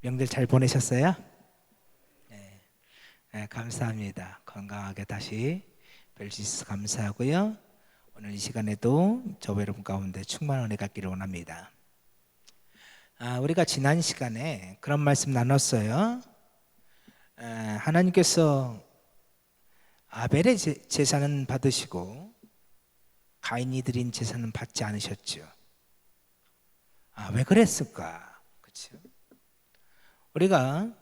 명절 잘 보내셨어요? 네, 감사합니다. 건강하게 다시 뵐 수 있어서 감사하고요. 오늘 이 시간에도 저와 여러분 가운데 충만한 은혜가 있기를 원합니다. 우리가 지난 시간에 그런 말씀 나눴어요. 하나님께서 아벨의 제사는 받으시고 가인이 드린 제사는 받지 않으셨죠. 왜 그랬을까? 그렇죠? 우리가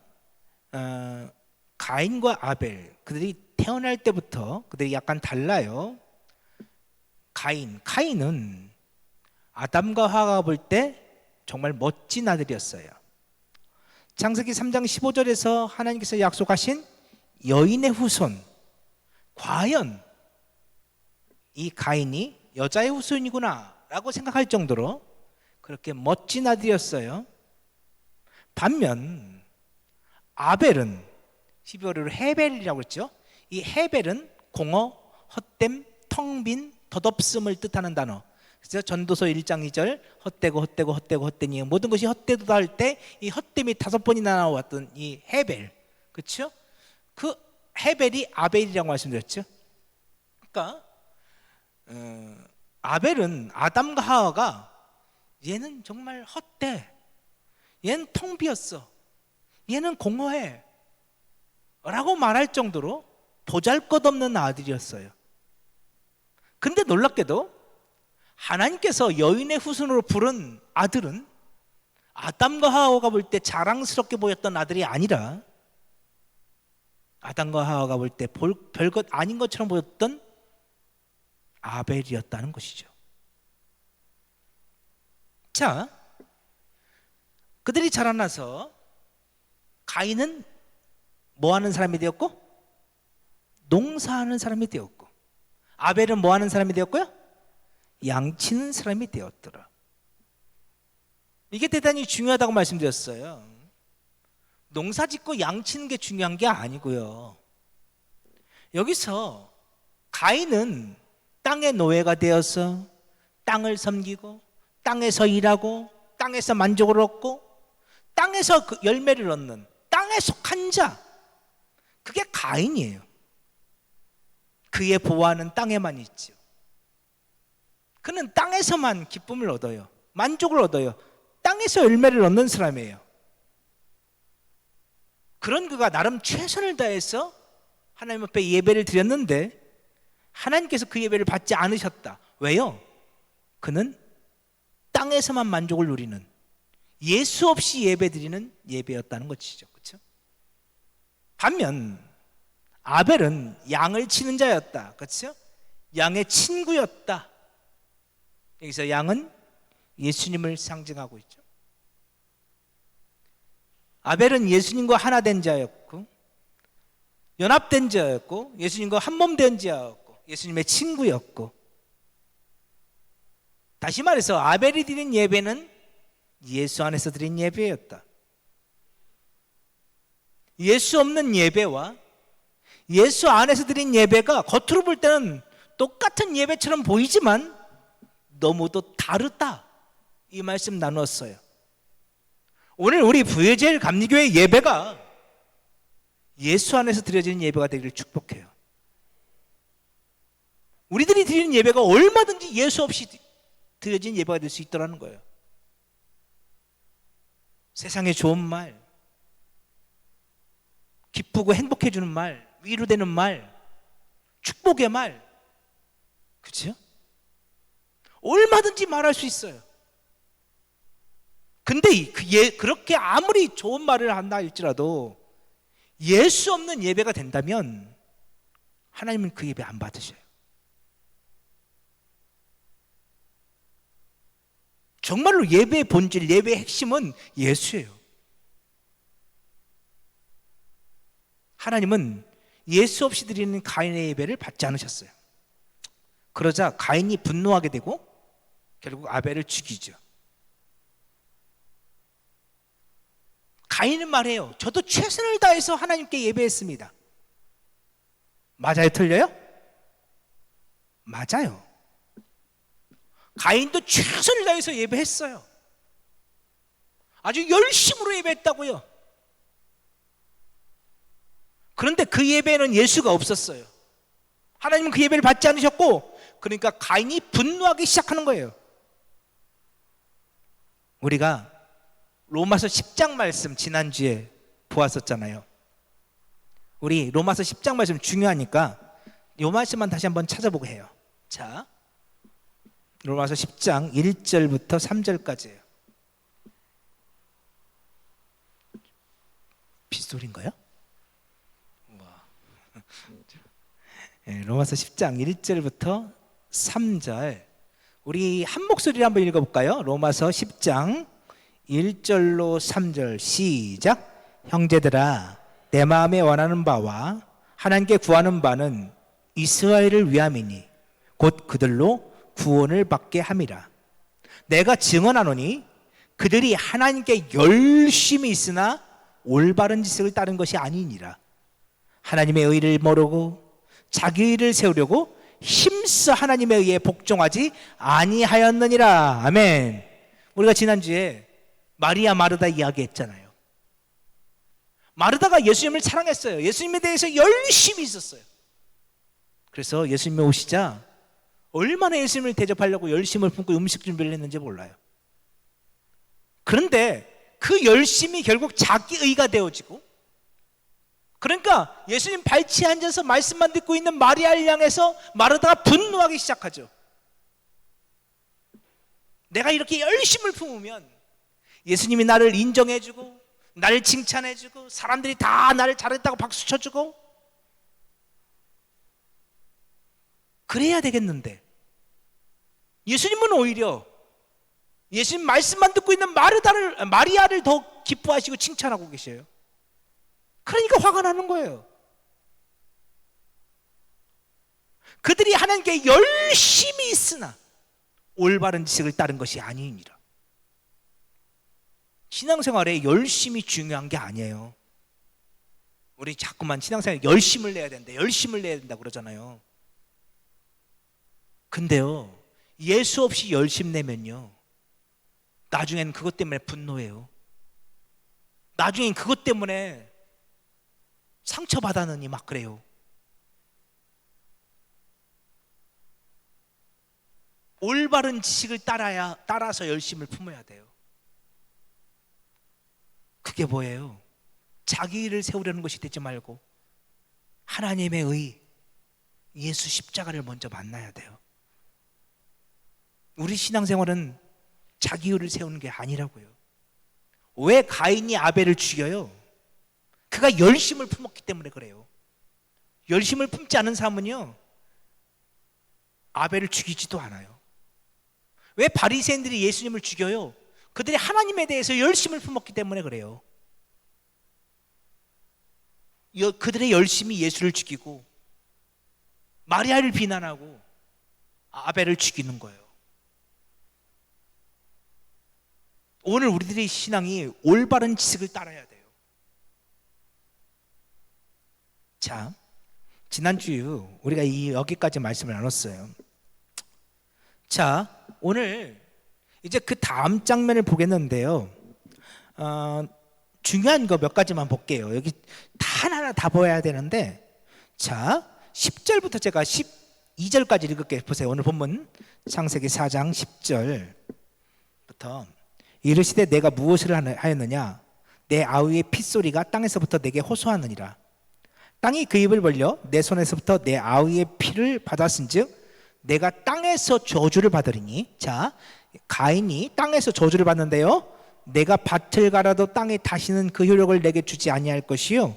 가인과 아벨, 그들이 태어날 때부터 그들이 약간 달라요. 가인은 아담과 하와가 볼 때 정말 멋진 아들이었어요. 창세기 3장 15절에서 하나님께서 약속하신 여인의 후손, 과연 이 가인이 여자의 후손이구나 라고 생각할 정도로 그렇게 멋진 아들이었어요. 반면 아벨은 12월으로 헤벨이라고 했죠. 이 헤벨은 공허, 헛됨, 텅빈, 덧없음을 뜻하는 단어. 그래서 전도서 1장 2절 헛되니 모든 것이 헛되도다 할 때 이 헛됨이 5번이나 나왔던 이 헤벨, 그렇죠? 그 헤벨이 아벨이라고 말씀드렸죠. 그러니까 아벨은 아담과 하와가 얘는 정말 헛돼, 얘는 텅 비었어, 얘는 공허해 라고 말할 정도로 보잘것없는 아들이었어요. 근데 놀랍게도 하나님께서 여인의 후손으로 부른 아들은 아담과 하와가 볼 때 자랑스럽게 보였던 아들이 아니라 아담과 하와가 볼 때 별것 아닌 것처럼 보였던 아벨이었다는 것이죠. 자, 그들이 자라나서 가인은 뭐 하는 사람이 되었고 농사하는 사람이 되었고, 아벨은 뭐 하는 사람이 되었고요? 양치는 사람이 되었더라. 이게 대단히 중요하다고 말씀드렸어요. 농사 짓고 양치는 게 중요한 게 아니고요. 여기서 가인은 땅의 노예가 되어서 땅을 섬기고 땅에서 일하고 땅에서 만족을 얻고 땅에서 그 열매를 얻는 땅에 속한 자, 그게 가인이에요. 그의 보화는 땅에만 있죠. 그는 땅에서만 기쁨을 얻어요. 만족을 얻어요. 땅에서 열매를 얻는 사람이에요. 그런 그가 나름 최선을 다해서 하나님 앞에 예배를 드렸는데 하나님께서 그 예배를 받지 않으셨다. 왜요? 그는 땅에서만 만족을 누리는, 예수 없이 예배 드리는 예배였다는 것이죠. 그렇죠? 반면 아벨은 양을 치는 자였다. 그렇죠? 양의 친구였다. 여기서 양은 예수님을 상징하고 있죠. 아벨은 예수님과 하나 된 자였고 연합된 자였고 예수님과 한 몸 된 자였고 예수님의 친구였고, 다시 말해서 아벨이 드린 예배는 예수 안에서 드린 예배였다. 예수 없는 예배와 예수 안에서 드린 예배가 겉으로 볼 때는 똑같은 예배처럼 보이지만 너무도 다르다, 이 말씀 나누었어요. 오늘 우리 부예제일 감리교회 예배가 예수 안에서 드려지는 예배가 되기를 축복해요. 우리들이 드리는 예배가 얼마든지 예수 없이 드려진 예배가 될 수 있더라는 거예요. 세상에 좋은 말, 기쁘고 행복해 주는 말, 위로되는 말, 축복의 말, 그렇죠? 얼마든지 말할 수 있어요. 근데 그렇게 아무리 좋은 말을 한다 할지라도 예수 없는 예배가 된다면 하나님은 그 예배 안 받으셔요. 정말로 예배의 본질, 예배의 핵심은 예수예요. 하나님은 예수 없이 드리는 가인의 예배를 받지 않으셨어요. 그러자 가인이 분노하게 되고 결국 아벨을 죽이죠. 가인은 말해요. 저도 최선을 다해서 하나님께 예배했습니다. 맞아요? 틀려요? 맞아요. 가인도 최선을 다해서 예배했어요. 아주 열심으로 예배했다고요. 그런데 그 예배에는 예수가 없었어요. 하나님은 그 예배를 받지 않으셨고, 그러니까 가인이 분노하기 시작하는 거예요. 우리가 로마서 10장 말씀 지난주에 보았었잖아요. 우리 로마서 10장 말씀 중요하니까 이 말씀만 다시 한번 찾아보고 해요. 자, 로마서 10장 1절부터 3절까지예요. 빗소리인가요? 네, 로마서 10장 1절부터 3절 우리 한 목소리로 한번 읽어볼까요? 로마서 10장 1절로 3절 시작. 형제들아, 내 마음에 원하는 바와 하나님께 구하는 바는 이스라엘을 위함이니 곧 그들로 구원을 받게 함이라. 내가 증언하노니 그들이 하나님께 열심히 있으나 올바른 지식을 따른 것이 아니니라. 하나님의 의를 모르고 자기 의를 세우려고 힘써 하나님의 의에 복종하지 아니하였느니라. 아멘. 우리가 지난주에 마리아 마르다 이야기했잖아요. 마르다가 예수님을 사랑했어요. 예수님에 대해서 열심히 있었어요. 그래서 예수님이 오시자 얼마나 예수님을 대접하려고 열심을 품고 음식 준비를 했는지 몰라요. 그런데 그 열심이 결국 자기 의가 되어지고, 그러니까 예수님 발치에 앉아서 말씀만 듣고 있는 마리아를 향해서 마르다가 분노하기 시작하죠. 내가 이렇게 열심을 품으면 예수님이 나를 인정해주고 나를 칭찬해주고 사람들이 다 나를 잘했다고 박수 쳐주고 그래야 되겠는데, 예수님은 오히려 예수님 말씀만 듣고 있는 마리아를 더 기뻐하시고 칭찬하고 계셔요. 그러니까 화가 나는 거예요. 그들이 하나님께 열심히 있으나 올바른 지식을 따른 것이 아니니라. 신앙생활에 열심이 중요한 게 아니에요. 우리 자꾸만 신앙생활에 열심을 내야 된다, 열심을 내야 된다 그러잖아요. 근데요, 예수 없이 열심 내면요, 나중엔 그것 때문에 분노해요. 나중엔 그것 때문에 상처받았느니 막 그래요. 올바른 지식을 따라서 열심을 품어야 돼요. 그게 뭐예요? 자기 일을 세우려는 것이 되지 말고 하나님의 의, 예수 십자가를 먼저 만나야 돼요. 우리 신앙생활은 자기 의를 세우는 게 아니라고요. 왜 가인이 아벨을 죽여요? 그가 열심을 품었기 때문에 그래요. 열심을 품지 않은 사람은요, 아벨을 죽이지도 않아요. 왜 바리새인들이 예수님을 죽여요? 그들이 하나님에 대해서 열심을 품었기 때문에 그래요. 그들의 열심이 예수를 죽이고 마리아를 비난하고 아벨을 죽이는 거예요. 오늘 우리들의 신앙이 올바른 지식을 따라야 돼요. 자, 지난주 우리가 여기까지 말씀을 나눴어요. 자, 오늘 이제 그 다음 장면을 보겠는데요. 중요한 거 몇 가지만 볼게요. 여기 하나하나 다 보여야 되는데, 자, 10절부터 제가 12절까지 읽을게요. 보세요. 오늘 본문 창세기 4장 10절부터 이르시되 내가 무엇을 하였느냐? 내 아우의 핏소리가 땅에서부터 내게 호소하느니라. 땅이 그 입을 벌려 내 손에서부터 내 아우의 피를 받았은즉 내가 땅에서 저주를 받으리니. 자, 가인이 땅에서 저주를 받는데요, 내가 밭을 갈아도 땅에 다시는 그 효력을 내게 주지 아니할 것이요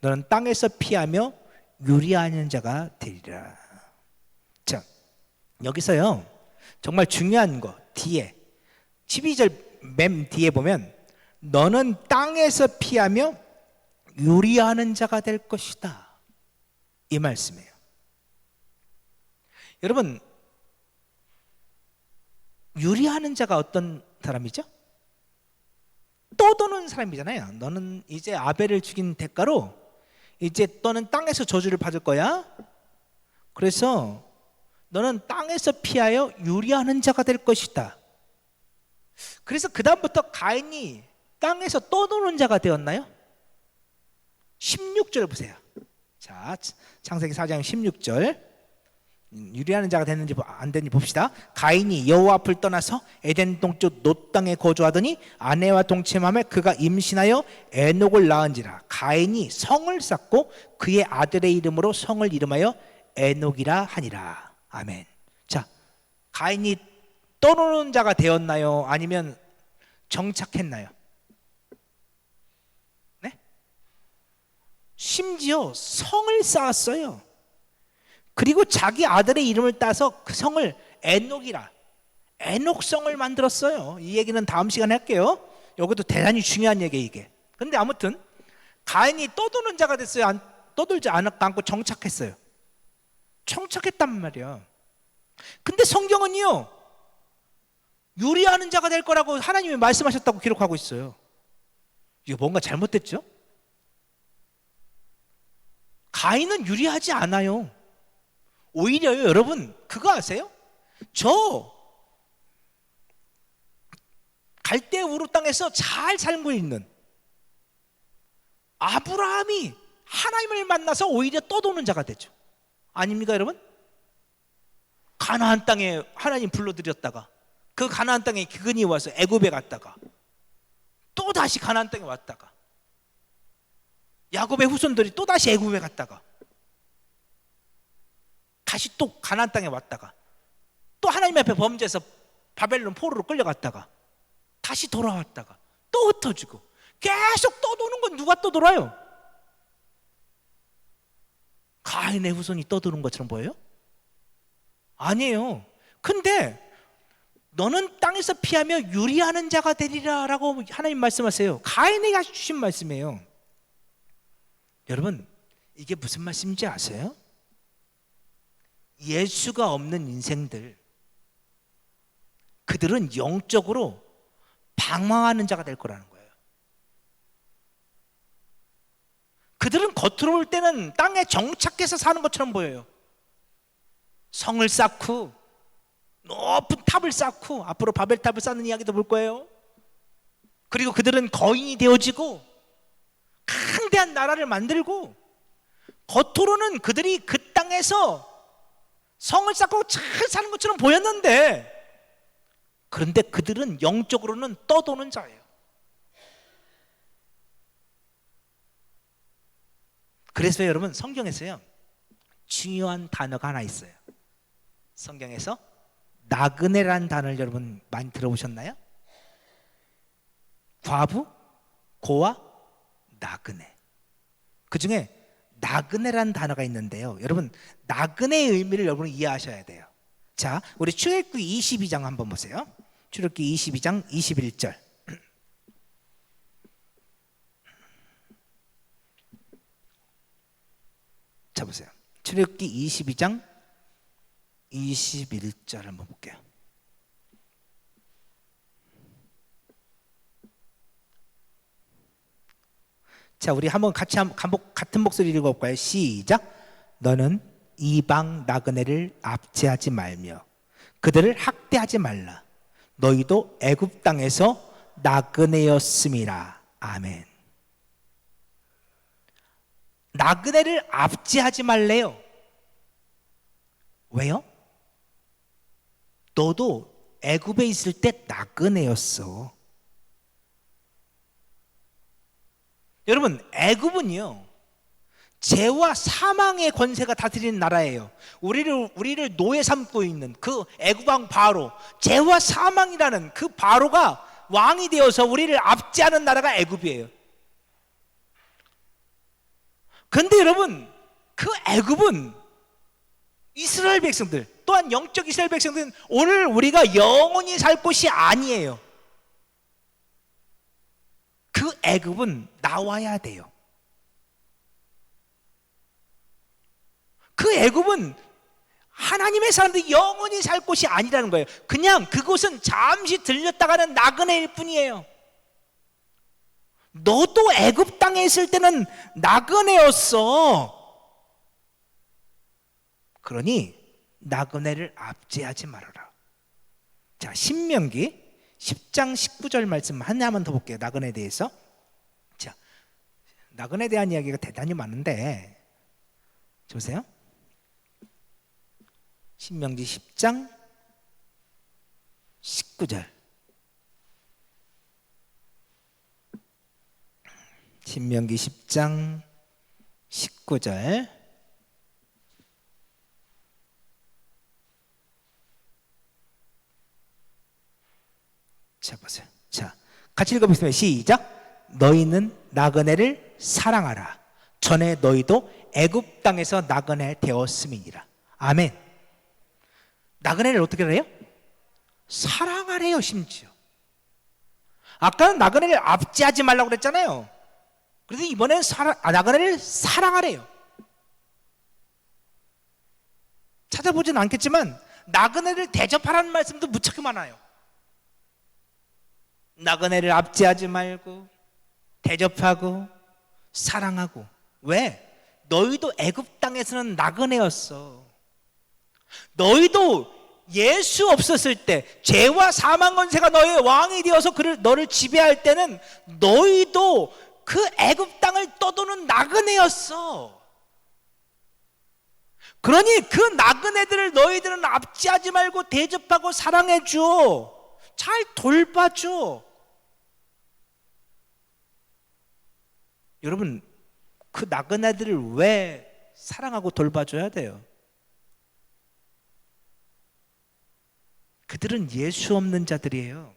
너는 땅에서 피하며 유리하는 자가 되리라. 자, 여기서요 정말 중요한 거 뒤에 12절 맨 뒤에 보면 너는 땅에서 피하며 유리하는 자가 될 것이다, 이 말씀이에요. 여러분, 유리하는 자가 어떤 사람이죠? 떠도는 사람이잖아요. 너는 이제 아벨을 죽인 대가로 이제 너는 땅에서 저주를 받을 거야. 그래서 너는 땅에서 피하여 유리하는 자가 될 것이다. 그래서 그 다음부터 가인이 땅에서 떠도는 자가 되었나요? 16절 보세요. 자, 창세기 4장 16절. 유리하는 자가 됐는지 안 됐는지 봅시다. 가인이 여호와 앞을 떠나서 에덴 동쪽 놋 땅에 거주하더니 아내와 동침하며 그가 임신하여 에녹을 낳은지라. 가인이 성을 쌓고 그의 아들의 이름으로 성을 이름하여 에녹이라 하니라. 아멘. 자, 가인이 떠노는 자가 되었나요? 아니면 정착했나요? 네? 심지어 성을 쌓았어요. 그리고 자기 아들의 이름을 따서 그 성을 에녹이라, 에녹성을 만들었어요. 이 얘기는 다음 시간에 할게요. 여기도 대단히 중요한 얘기예요, 이게. 근데 아무튼 가인이 떠도는 자가 됐어요? 떠돌지 않고 정착했어요? 정착했단 말이야. 근데 성경은요, 유리하는 자가 될 거라고 하나님이 말씀하셨다고 기록하고 있어요. 이거 뭔가 잘못됐죠? 가인은 유리하지 않아요. 오히려요, 여러분, 그거 아세요? 저 갈대 우르 땅에서 잘 살고 있는 아브라함이 하나님을 만나서 오히려 떠도는 자가 되죠. 아닙니까, 여러분? 가나안 땅에 하나님 불러들였다가 그 가나안 땅에 기근이 와서 애굽에 갔다가 또 다시 가나안 땅에 왔다가 야곱의 후손들이 또 다시 애굽에 갔다가 다시 또 가나안 땅에 왔다가 또 하나님 앞에 범죄해서 바벨론 포로로 끌려갔다가 다시 돌아왔다가 또 흩어지고 계속 떠도는 건 누가 떠돌아요? 가인의 후손이 떠도는 것처럼 보여요? 아니에요. 근데 너는 땅에서 피하며 유리하는 자가 되리라 라고 하나님 말씀하세요. 가인에게 주신 말씀이에요. 여러분, 이게 무슨 말씀인지 아세요? 예수가 없는 인생들, 그들은 영적으로 방황하는 자가 될 거라는 거예요. 그들은 겉으로 볼 때는 땅에 정착해서 사는 것처럼 보여요. 성을 쌓고 높은 탑을 쌓고 앞으로 바벨탑을 쌓는 이야기도 볼 거예요. 그리고 그들은 거인이 되어지고 강대한 나라를 만들고 겉으로는 그들이 그 땅에서 성을 쌓고 잘 사는 것처럼 보였는데, 그런데 그들은 영적으로는 떠도는 자예요. 그래서 여러분, 성경에서요 중요한 단어가 하나 있어요. 성경에서 나그네라는 단어를 여러분 많이 들어보셨나요? 과부, 고아, 나그네. 그 중에 나그네라는 단어가 있는데요, 여러분 나그네의 의미를 여러분 이해하셔야 돼요. 자, 우리 출애굽기 22장 한번 보세요. 출애굽기 22장 21절. 자, 보세요. 출애굽기 22장 21절 한번 볼게요. 자, 우리 한번 같이 같은 목소리 읽어볼까요? 시작. 너는 이방 나그네를 압제하지 말며 그들을 학대하지 말라. 너희도 애굽 땅에서 나그네였음이라. 아멘. 나그네를 압제하지 말래요. 왜요? 너도 애굽에 있을 때 나그네였어. 여러분, 애굽은요 죄와 사망의 권세가 다스리는 나라예요. 우리를 노예 삼고 있는 그 애굽 왕 바로, 죄와 사망이라는 그 바로가 왕이 되어서 우리를 압제하는 나라가 애굽이에요. 그런데 여러분, 그 애굽은 이스라엘 백성들, 또한 영적 이스라엘 백성들은 오늘 우리가 영원히 살 곳이 아니에요. 그 애굽은 나와야 돼요. 그 애굽은 하나님의 사람들이 영원히 살 곳이 아니라는 거예요. 그냥 그곳은 잠시 들렸다가는 나그네일 뿐이에요. 너도 애굽 땅에 있을 때는 나그네였어. 그러니 나그네를 압제하지 말아라. 자, 신명기 10장 19절 말씀 하나만 더 볼게요. 나그네에 대해서. 자, 나그네에 대한 이야기가 대단히 많은데 보세요. 신명기 10장 19절. 신명기 10장 19절. 자, 보세요. 자, 같이 읽어보겠습니다. 시작. 너희는 나그네를 사랑하라. 전에 너희도 애굽 땅에서 나그네 되었음이니라. 아멘. 나그네를 어떻게 해요? 사랑하래요. 심지어 아까는 나그네를 압제하지 말라고 그랬잖아요. 그래서 이번에는 나그네를 사랑하래요. 찾아보진 않겠지만 나그네를 대접하라는 말씀도 무척 많아요. 나그네를 압제하지 말고 대접하고 사랑하고. 왜? 너희도 애굽 땅에서는 나그네였어. 너희도 예수 없었을 때 죄와 사망 권세가 너의 왕이 되어서 너를 지배할 때는 너희도 그 애굽 땅을 떠도는 나그네였어. 그러니 그 나그네들을 너희들은 압제하지 말고 대접하고 사랑해줘. 잘 돌봐줘. 여러분, 그 나그네들을 왜 사랑하고 돌봐줘야 돼요? 그들은 예수 없는 자들이에요.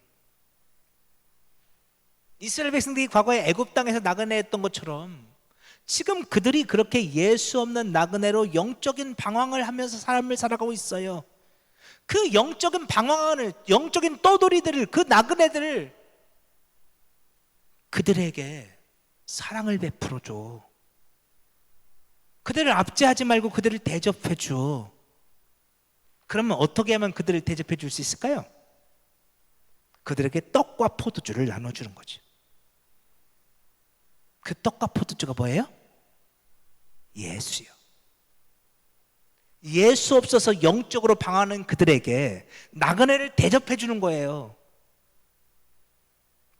이스라엘 백성들이 과거에 애굽 땅에서 나그네였던 것처럼 지금 그들이 그렇게 예수 없는 나그네로 영적인 방황을 하면서 삶을 살아가고 있어요. 그 영적인 방황을, 영적인 떠돌이들을, 그 나그네들을 그들에게 사랑을 베풀어줘. 그들을 압제하지 말고 그들을 대접해줘. 그러면 어떻게 하면 그들을 대접해 줄 수 있을까요? 그들에게 떡과 포도주를 나눠주는 거죠. 그 떡과 포도주가 뭐예요? 예수요. 예수 없어서 영적으로 방황하는 그들에게 나그네를 대접해 주는 거예요.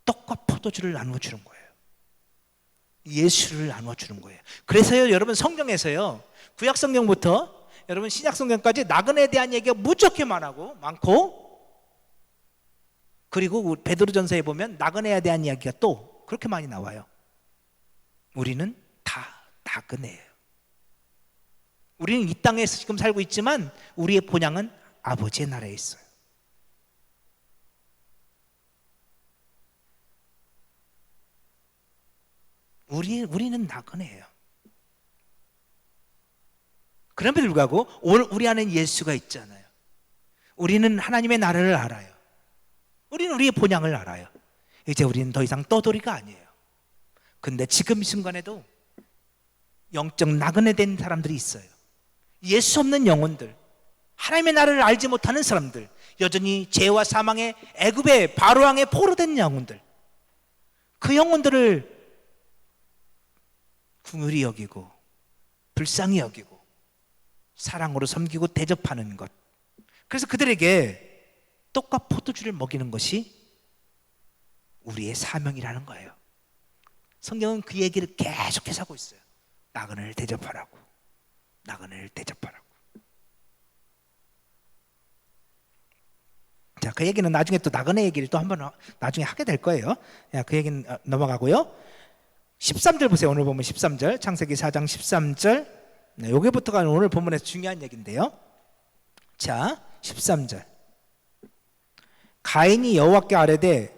떡과 포도주를 나눠주는 거예요. 예수를 나눠주는 거예요. 그래서요, 여러분, 성경에서요, 구약 성경부터 여러분 신약 성경까지 나그네에 대한 얘기가 무척 많고, 그리고 베드로전서에 보면 나그네에 대한 이야기가 또 그렇게 많이 나와요. 우리는 다 나그네예요. 우리는 이 땅에서 지금 살고 있지만 우리의 본향은 아버지의 나라에 있어요. 우리는 나그네예요. 그럼에도 불구하고 오늘 우리 안에 예수가 있잖아요. 우리는 하나님의 나라를 알아요. 우리는 우리의 본향을 알아요. 이제 우리는 더 이상 떠돌이가 아니에요. 근데 지금 이 순간에도 영적 나그네 된 사람들이 있어요. 예수 없는 영혼들, 하나님의 나라를 알지 못하는 사람들, 여전히 죄와 사망의 애굽의 바로왕의 포로된 영혼들, 그 영혼들을 긍휼히 여기고 불쌍히 여기고 사랑으로 섬기고 대접하는 것. 그래서 그들에게 떡과 포도주를 먹이는 것이 우리의 사명이라는 거예요. 성경은 그 얘기를 계속해서 하고 있어요. 나그네를 대접하라고. 나그네를 대접하라고. 자, 그 얘기는 나중에 또 나그네 얘기를 또 한번 나중에 하게 될 거예요. 그 얘기는 넘어가고요. 13절 보세요. 오늘 보면 13절, 창세기 4장 13절. 여기부터가 오늘 본문에서 중요한 얘기인데요. 자, 13절. 가인이 여호와께 아뢰되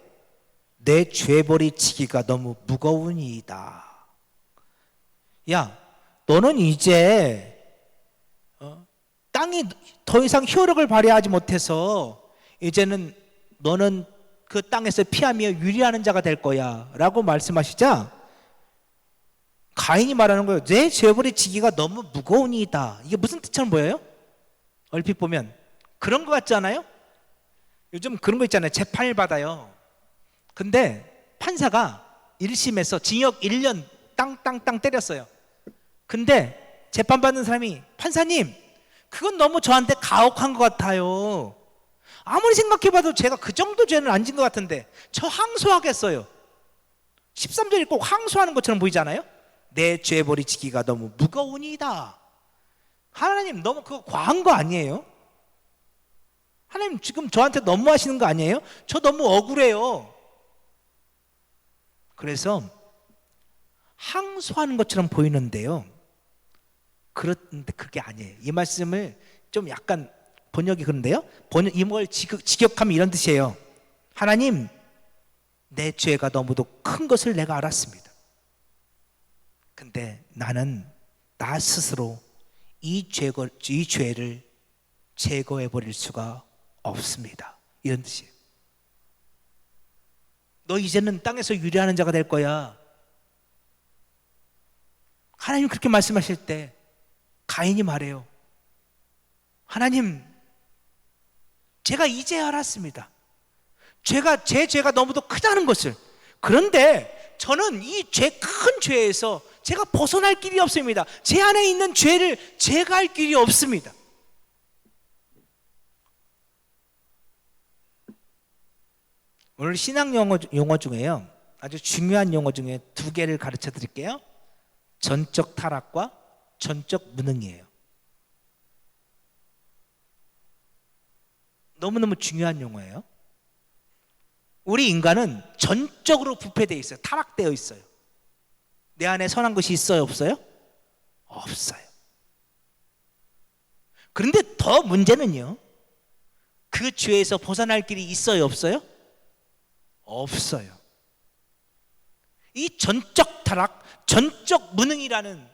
내 죄벌이 지기가 너무 무거우니이다. 야, 너는 이제 땅이 더 이상 효력을 발휘하지 못해서 이제는 너는 그 땅에서 피하며 유리하는 자가 될 거야 라고 말씀하시자 가인이 말하는 거예요. 내 죄벌이 지기가 너무 무거우니이다. 이게 무슨 뜻처럼 보여요? 얼핏 보면 그런 거 같지 않아요? 요즘 그런 거 있잖아요. 재판을 받아요. 근데 판사가 1심에서 징역 1년 땅땅땅 때렸어요. 근데 재판받는 사람이 판사님, 그건 너무 저한테 가혹한 것 같아요. 아무리 생각해봐도 제가 그 정도 죄는 안 진 것 같은데 저 항소하겠어요. 13절이 꼭 항소하는 것처럼 보이잖아요. 내 죄벌이 지기가 너무 무거우니이다. 하나님 너무 그거 과한 거 아니에요? 하나님 지금 저한테 너무 하시는 거 아니에요? 저 너무 억울해요. 그래서 항소하는 것처럼 보이는데요, 그런데 그게 아니에요. 이 말씀을 좀 약간 번역이 그런데요, 이걸 직역하면 이런 뜻이에요. 하나님, 내 죄가 너무도 큰 것을 내가 알았습니다. 근데 나는 나 스스로 이 죄를 제거해 버릴 수가 없습니다. 이런 뜻이에요. 너 이제는 땅에서 유리하는 자가 될 거야. 하나님 그렇게 말씀하실 때 가인이 말해요. 하나님, 제가 이제 알았습니다. 제 죄가 너무도 크다는 것을. 그런데 저는 이 큰 죄에서 제가 벗어날 길이 없습니다. 제 안에 있는 죄를 제거할 길이 없습니다. 오늘 신학 용어 중에요, 아주 중요한 용어 중에 두 개를 가르쳐 드릴게요. 전적 타락과 전적 무능이에요. 너무너무 중요한 용어예요. 우리 인간은 전적으로 부패되어 있어요. 타락되어 있어요. 내 안에 선한 것이 있어요, 없어요? 없어요. 그런데 더 문제는요, 그 죄에서 벗어날 길이 있어요, 없어요? 없어요. 이 전적 타락, 전적 무능이라는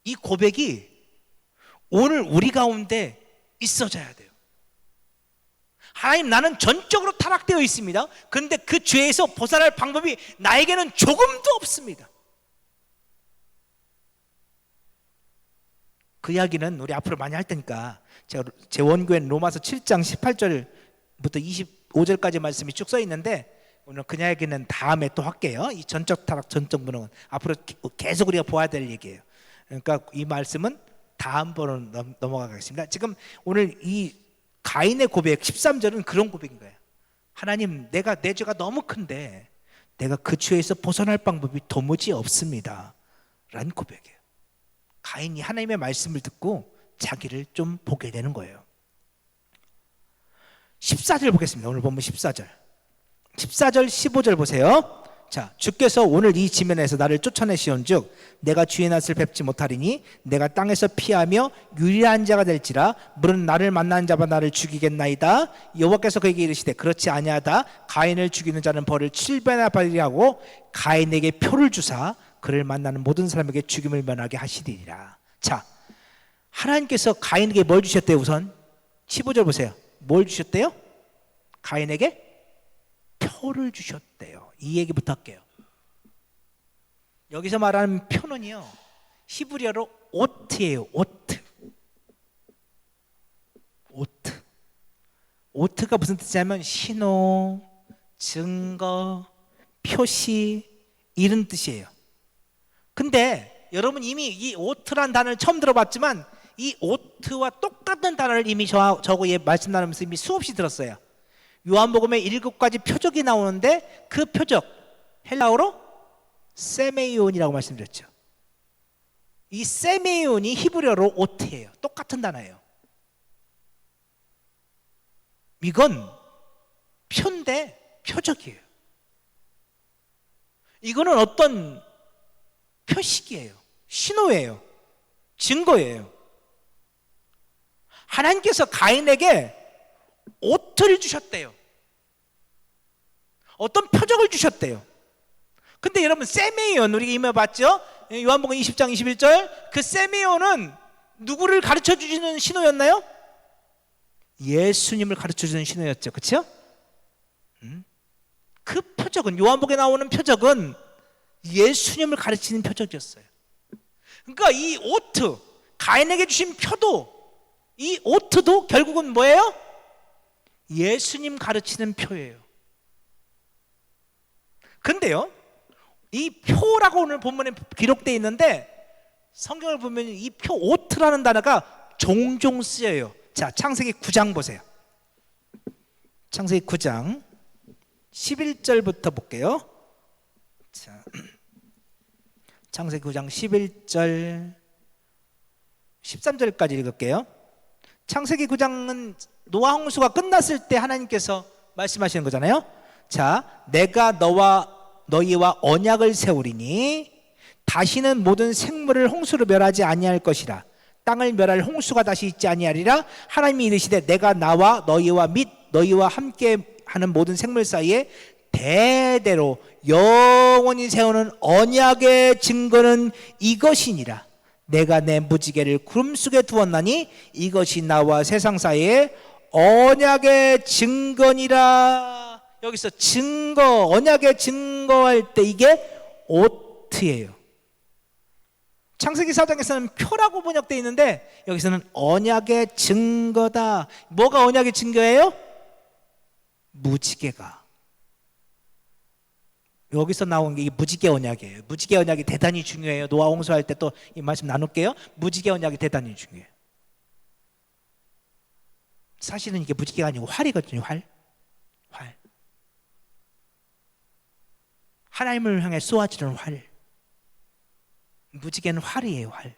이 고백이 오늘 우리 가운데 있어져야 돼요. 하나님, 나는 전적으로 타락되어 있습니다. 그런데 그 죄에서 벗어날 방법이 나에게는 조금도 없습니다. 그 이야기는 우리 앞으로 많이 할 테니까 제가 제 원교회는 로마서 7장 18절부터 25절까지 말씀이 쭉 써 있는데, 오늘 그 이야기는 다음에 또 할게요. 이 전적 타락, 전적 무능은 앞으로 계속 우리가 보아야 될 얘기예요. 그러니까 이 말씀은 다음번으로 넘어가겠습니다. 지금 오늘 이 가인의 고백 13절은 그런 고백인 거예요. 하나님, 내 죄가 너무 큰데 내가 그 죄에서 벗어날 방법이 도무지 없습니다 라는 고백이에요. 가인이 하나님의 말씀을 듣고 자기를 좀 보게 되는 거예요. 14절 보겠습니다. 오늘 본문 14절 15절 보세요. 자, 주께서 오늘 이 지면에서 나를 쫓아내시온즉 내가 주의 낯을 뵙지 못하리니 내가 땅에서 피하며 유리한 자가 될지라. 물은 나를 만나는 자와 나를 죽이겠나이다. 여호와께서 그에게 이르시되 그렇지 아니하다. 가인을 죽이는 자는 벌을 7배나 받으리라 하고 가인에게 표를 주사 그를 만나는 모든 사람에게 죽임을 면하게 하시리라. 자, 하나님께서 가인에게 뭘 주셨대요? 우선 15절 보세요. 뭘 주셨대요? 가인에게 표를 주셨대요. 이 얘기부터 할게요. 여기서 말하는 표는요, 히브리어로 오트예요. 오트가 무슨 뜻이냐면 신호, 증거, 표시 이런 뜻이에요. 근데 여러분 이미 이 오트란 단어를 처음 들어봤지만 이 오트와 똑같은 단어를 이미 저하고 말씀 나누면서 이미 수없이 들었어요. 요한복음에 7가지 표적이 나오는데 그 표적 헬라어로 세메이온이라고 말씀드렸죠. 이 세메이온이 히브리어로 오트예요. 똑같은 단어예요. 이건 표인데 표적이에요. 이거는 어떤 표식이에요. 신호예요. 증거예요. 하나님께서 가인에게 오트를 주셨대요. 어떤 표적을 주셨대요. 근데 여러분 세메이온 우리가 이미 봤죠? 요한복음 20장 21절 그 세메이온은 누구를 가르쳐 주시는 신호였나요? 예수님을 가르쳐 주는 신호였죠. 그렇죠? 그 표적은 요한복음에 나오는 표적은 예수님을 가르치는 표적이었어요. 그러니까 이 오트 가인에게 주신 표도 이 오트도 결국은 뭐예요? 예수님 가르치는 표예요. 근데요, 이 표라고 오늘 본문에 기록되어 있는데 성경을 보면 이 표 오트라는 단어가 종종 쓰여요. 자, 창세기 9장 보세요. 창세기 9장 11절부터 볼게요. 자, 창세기 9장 11절 13절까지 읽을게요. 창세기 9장은 노아 홍수가 끝났을 때 하나님께서 말씀하시는 거잖아요. 자, 내가 너희와 언약을 세우리니 다시는 모든 생물을 홍수로 멸하지 아니할 것이라. 땅을 멸할 홍수가 다시 있지 아니하리라. 하나님이 이르시되 내가 나와 너희와 및 너희와 함께 하는 모든 생물 사이에 대대로 영원히 세우는 언약의 증거는 이것이니라. 내가 내 무지개를 구름 속에 두었나니 이것이 나와 세상 사이에 언약의 증거니라. 여기서 증거, 언약의 증거할 때 이게 오트예요. 창세기 4장에서는 표라고 번역되어 있는데 여기서는 언약의 증거다. 뭐가 언약의 증거예요? 무지개가. 여기서 나온 게 무지개 언약이에요. 무지개 언약이 대단히 중요해요. 노아 홍수할 때 또 이 말씀 나눌게요. 무지개 언약이 대단히 중요해요. 사실은 이게 무지개가 아니고 활이거든요. 활. 하나님을 향해 쏘아지는 활. 무지개는 활이에요. 활.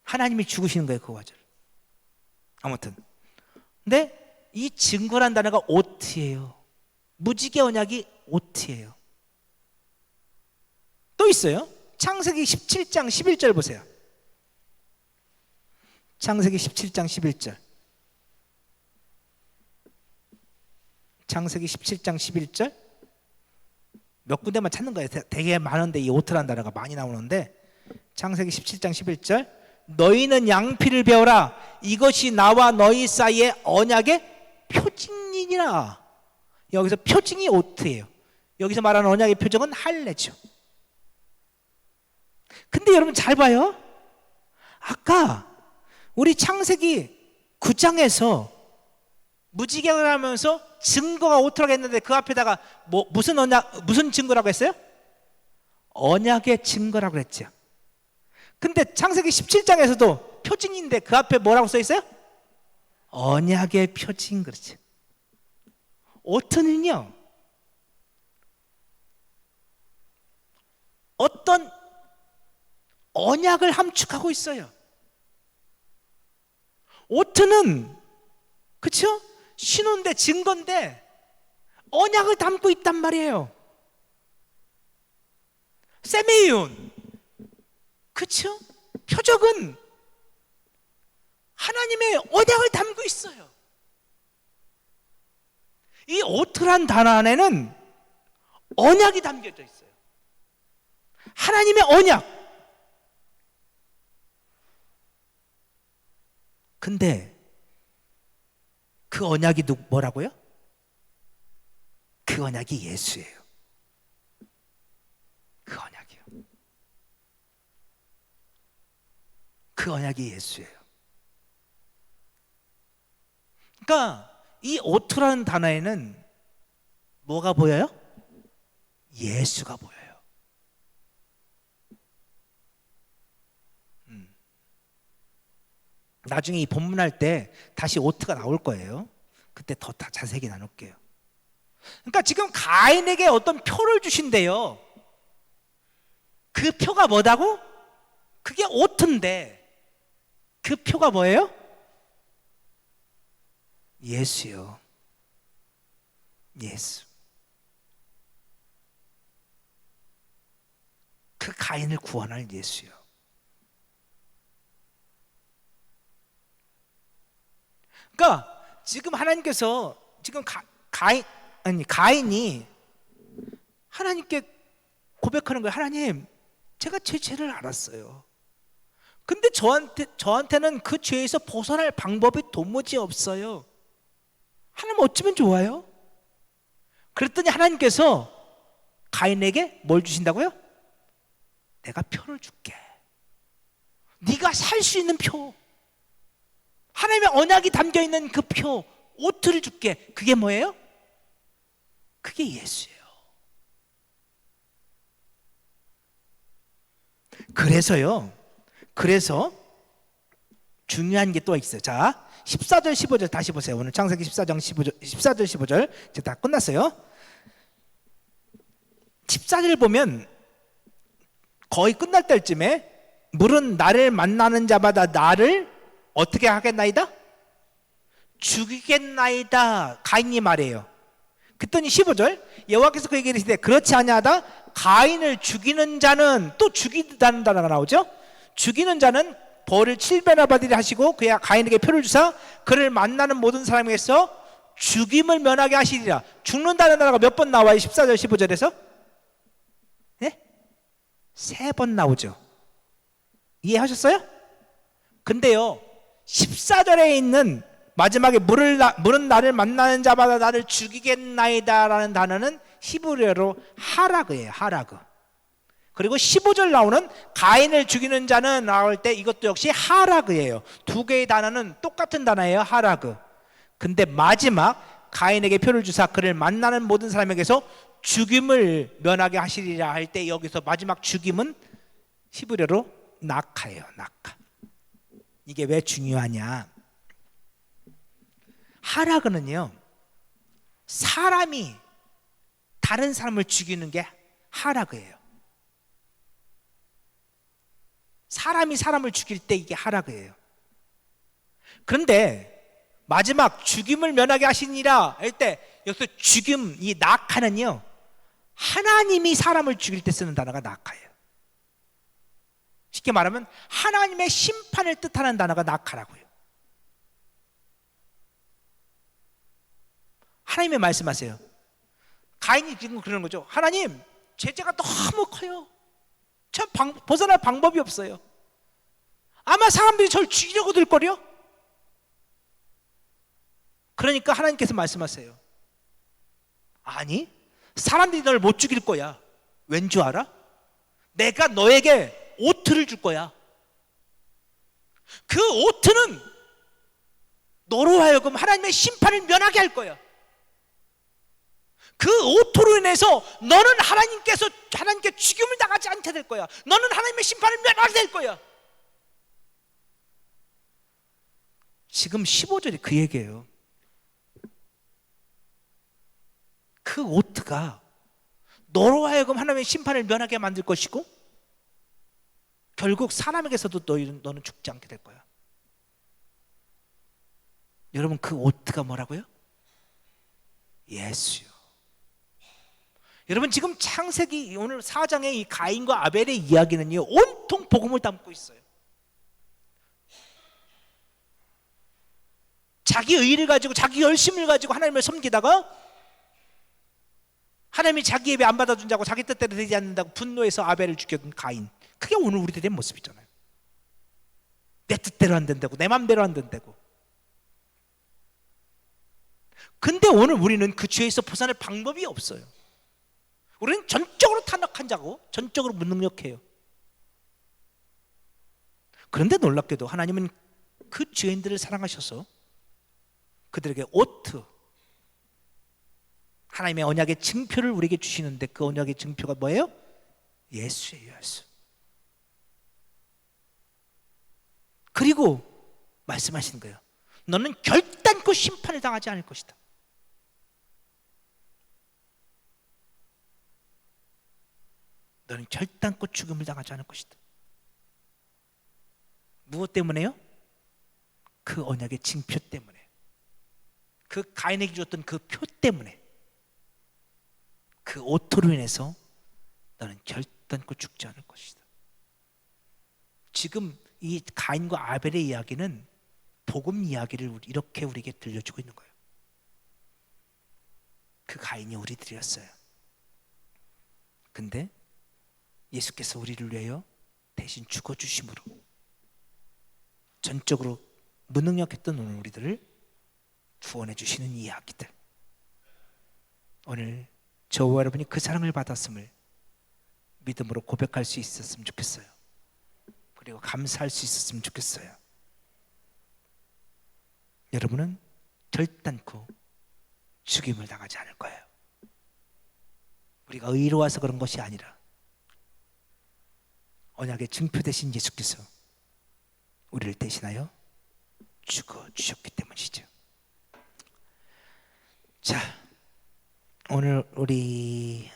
하나님이 죽으시는 거예요. 그 과정. 아무튼 근데 이 증거란 단어가 오트예요. 무지개 언약이 오트예요. 또 있어요. 창세기 17장 11절 보세요. 창세기 17장 11절. 창세기 17장 11절. 몇 군데만 찾는 거예요. 되게 많은데 이 오트란 단어가 많이 나오는데 창세기 17장 11절. 너희는 양피를 베어라. 이것이 나와 너희 사이의 언약의 표징이니라. 여기서 표징이 오트예요. 여기서 말하는 언약의 표징은 할례죠. 근데 여러분 잘 봐요. 아까 우리 창세기 9장에서 무지개를 하면서 증거가 오트라고 했는데 그 앞에다가 무슨 언약, 무슨 증거라고 했어요? 언약의 증거라고 했죠. 근데 창세기 17장에서도 표징인데 그 앞에 뭐라고 써 있어요? 언약의 표징. 그렇죠. 오트는요, 어떤 언약을 함축하고 있어요. 오트는 그렇죠? 신호인데 증거인데 언약을 담고 있단 말이에요. 세메이온, 그렇죠? 표적은 하나님의 언약을 담고 있어요. 이 오트란 단어 안에는 언약이 담겨져 있어요. 하나님의 언약. 근데 그 언약이 뭐라고요? 그 언약이 예수예요. 그 언약이요. 그 언약이 예수예요. 그러니까 이 오트라는 단어에는 뭐가 보여요? 예수가 보여요. 나중에 이 본문할 때 다시 오트가 나올 거예요. 그때 더 자세히 나눌게요. 그러니까 지금 가인에게 어떤 표를 주신대요. 그 표가 뭐다고? 그게 오트인데 그 표가 뭐예요? 예수요. 예수. 그 가인을 구원할 예수요. 그러니까 지금 하나님께서 지금 가인이 하나님께 고백하는 거예요. 하나님, 제가 제 죄를 알았어요. 근데 저한테는 그 죄에서 벗어날 방법이 도무지 없어요. 하나님 어쩌면 좋아요? 그랬더니 하나님께서 가인에게 뭘 주신다고요? 내가 표를 줄게. 네가 살 수 있는 표. 하나님의 언약이 담겨있는 그 표, 오트를 줄게. 그게 뭐예요? 그게 예수예요. 그래서 중요한 게 또 있어요. 자, 14절 15절 다시 보세요. 오늘 창세기 14장 14절 15절 이제 다 끝났어요. 14절 보면 거의 끝날 때쯤에 물은 나를 만나는 자마다 나를 어떻게 하겠나이다? 죽이겠나이다. 가인이 말해요. 그랬더니 15절 여호와께서 그에게 이르시되 그렇지 아니하다. 가인을 죽이는 자는, 또 죽이다는 단어가 나오죠. 죽이는 자는 벌을 7배나 받으리 하시고 그야 가인에게 표를 주사 그를 만나는 모든 사람에게서 죽임을 면하게 하시리라. 죽는다는 단어가 몇 번 나와요? 14절 15절에서? 네? 3번 나오죠. 이해하셨어요? 근데요 14절에 있는 마지막에 물은 나를 만나는 자마다 나를 죽이겠나이다 라는 단어는 히브리어로 하라그예요. 하라그. 그리고 15절 나오는 가인을 죽이는 자는 나올 때 이것도 역시 하라그예요. 두 개의 단어는 똑같은 단어예요. 하라그. 근데 마지막 가인에게 표를 주사 그를 만나는 모든 사람에게서 죽임을 면하게 하시리라 할 때 여기서 마지막 죽임은 히브리어로 낙하예요. 낙하. 이게 왜 중요하냐? 하라그는요 사람이 다른 사람을 죽이는 게 하라그예요. 사람이 사람을 죽일 때 이게 하라그예요. 그런데 마지막 죽임을 면하게 하시니라 할 때 여기서 죽임, 이 낙하는요 하나님이 사람을 죽일 때 쓰는 단어가 낙하예요. 쉽게 말하면 하나님의 심판을 뜻하는 단어가 낙하라고요. 하나님이 말씀하세요. 가인이 지금 그러는 거죠. 하나님, 제 죄가 너무 커요. 저 벗어날 방법이 없어요. 아마 사람들이 저를 죽이려고 들 거려. 그러니까 하나님께서 말씀하세요. 아니, 사람들이 너를 못 죽일 거야. 왠 줄 알아? 내가 너에게 오트를 줄 거야. 그 오트는 너로 하여금 하나님의 심판을 면하게 할 거야. 그 오토로 인해서 너는 하나님께 죽임을 당하지 않게 될 거야. 너는 하나님의 심판을 면하게 될 거야. 지금 15절이 그 얘기예요. 그 오트가 너로 하여금 하나님의 심판을 면하게 만들 것이고 결국 사람에게서도 너는 죽지 않게 될 거야. 여러분 그 오트가 뭐라고요? 예수요. 여러분 지금 창세기 오늘 4장의 이 가인과 아벨의 이야기는요 온통 복음을 담고 있어요. 자기 의를 가지고 자기 열심을 가지고 하나님을 섬기다가 하나님이 자기 예배 안 받아준다고 자기 뜻대로 되지 않는다고 분노해서 아벨을 죽였던 가인. 그게 오늘 우리들의 모습이잖아요. 내 뜻대로 안 된다고 내 맘대로 안 된다고. 근데 오늘 우리는 그 죄에서 벗어날 방법이 없어요. 우리는 전적으로 탄압한 자고 전적으로 무능력해요. 그런데 놀랍게도 하나님은 그 죄인들을 사랑하셔서 그들에게 오트, 하나님의 언약의 증표를 우리에게 주시는데 그 언약의 증표가 뭐예요? 예수예요. 예수. 그리고 말씀하시는 거예요. 너는 결단코 심판을 당하지 않을 것이다. 너는 결단코 죽음을 당하지 않을 것이다. 무엇 때문에요? 그 언약의 징표 때문에. 그 가인에게 줬던 그 표 때문에. 그 오토로 인해서 너는 결단코 죽지 않을 것이다. 지금 이 가인과 아벨의 이야기는 복음 이야기를 이렇게 우리에게 들려주고 있는 거예요. 그 가인이 우리들이었어요. 근데 예수께서 우리를 위하여 대신 죽어주심으로 전적으로 무능력했던 오늘 우리들을 구원해 주시는 이야기들. 오늘 저와 여러분이 그 사랑을 받았음을 믿음으로 고백할 수 있었으면 좋겠어요. 그리고 감사할 수 있었으면 좋겠어요. 여러분은 결단코 죽임을 당하지 않을 거예요. 우리가 의로워서 그런 것이 아니라 언약의 증표 되신 예수께서 우리를 대신하여 죽어주셨기 때문이죠. 자, 오늘 우리